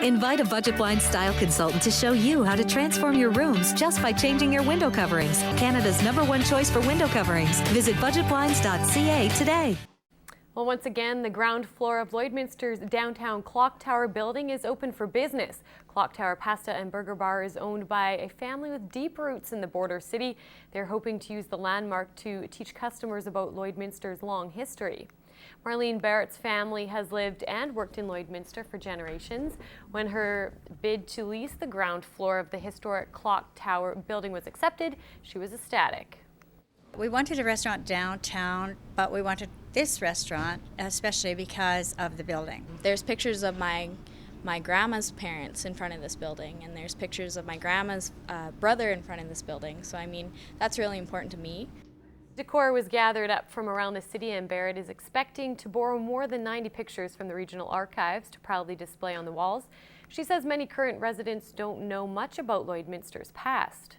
Invite a Budget Blinds style consultant to show you how to transform your rooms just by changing your window coverings. Canada's #1 choice for window coverings. Visit budgetblinds.ca today. Well, once again, the ground floor of Lloydminster's downtown Clock Tower building is open for business. Clock Tower Pasta and Burger Bar is owned by a family with deep roots in the border city. They're hoping to use the landmark to teach customers about Lloydminster's long history. Marlene Barrett's family has lived and worked in Lloydminster for generations. When her bid to lease the ground floor of the historic Clock Tower building was accepted, she was ecstatic. We wanted a restaurant downtown, but we wanted this restaurant especially because of the building. There's pictures of my grandma's parents in front of this building, and there's pictures of my grandma's brother in front of this building. So I mean, that's really important to me. Decor was gathered up from around the city, and Barrett is expecting to borrow more than 90 pictures from the regional archives to proudly display on the walls. She says many current residents don't know much about Lloydminster's past.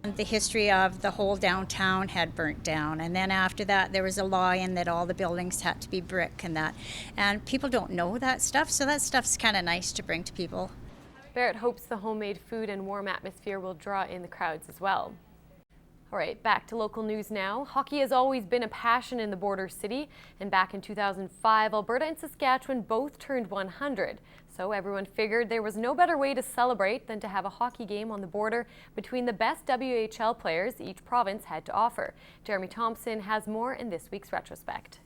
The history of the whole downtown had burnt down, and then after that there was a law in that all the buildings had to be brick and that, and people don't know that stuff, so that stuff's kind of nice to bring to people. Barrett hopes the homemade food and warm atmosphere will draw in the crowds as well. All right, back to local news now. Hockey has always been a passion in the border city, and back in 2005, Alberta and Saskatchewan both turned 100. So everyone figured there was no better way to celebrate than to have a hockey game on the border between the best WHL players each province had to offer. Jeremy Thompson has more in this week's Retrospect.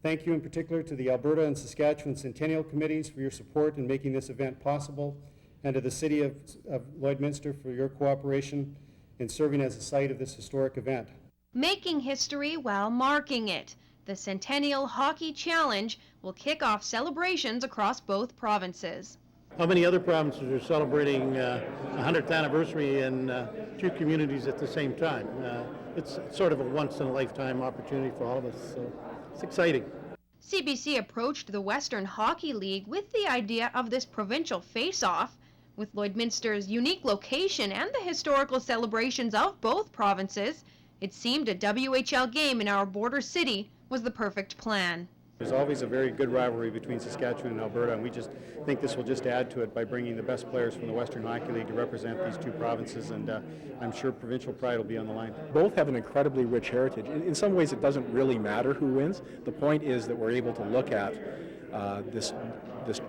Thank you in particular to the Alberta and Saskatchewan Centennial Committees for your support in making this event possible, and to the City of Lloydminster for your cooperation in serving as the site of this historic event. Making history while marking it. The Centennial Hockey Challenge will kick off celebrations across both provinces. How many other provinces are celebrating a 100th anniversary in two communities at the same time? It's sort of a once-in-a-lifetime opportunity for all of us, so it's exciting. CBC approached the Western Hockey League with the idea of this provincial face-off. With Lloydminster's unique location and the historical celebrations of both provinces, it seemed a WHL game in our border city was the perfect plan. There's always a very good rivalry between Saskatchewan and Alberta, and we just think this will just add to it by bringing the best players from the Western Hockey League to represent these two provinces, and I'm sure provincial pride will be on the line. Both have an incredibly rich heritage. In some ways it doesn't really matter who wins. The point is that we're able to look at this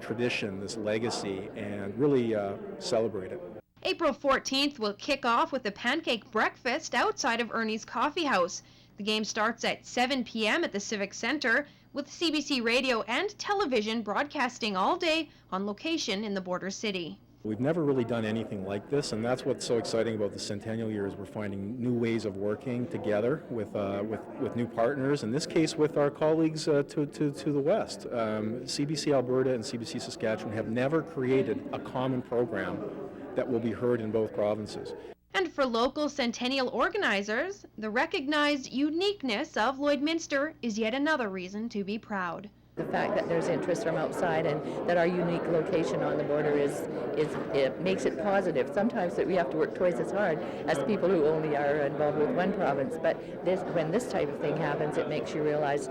tradition, this legacy, and really celebrate it. April 14th will kick off with a pancake breakfast outside of Ernie's Coffee House. The game starts at 7 p.m. at the Civic Center, with CBC Radio and television broadcasting all day on location in the border city. We've never really done anything like this, and that's what's so exciting about the Centennial Year is we're finding new ways of working together with new partners, in this case with our colleagues to the west. CBC Alberta and CBC Saskatchewan have never created a common program that will be heard in both provinces. And for local Centennial organizers, the recognized uniqueness of Lloydminster is yet another reason to be proud. The fact that there's interest from outside and that our unique location on the border it makes it positive. Sometimes that we have to work twice as hard as people who only are involved with one province, but when this type of thing happens, it makes you realize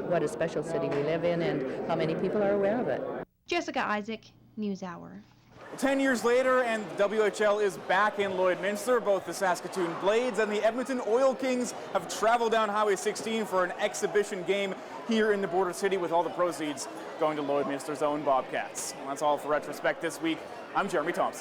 what a special city we live in and how many people are aware of it. Jessica Isaac, NewsHour. 10 years later, and WHL is back in Lloydminster. Both the Saskatoon Blades and the Edmonton Oil Kings have traveled down Highway 16 for an exhibition game here in the border city, with all the proceeds going to Lloydminster's own Bobcats. Well, that's all for Retrospect this week. I'm Jeremy Thompson.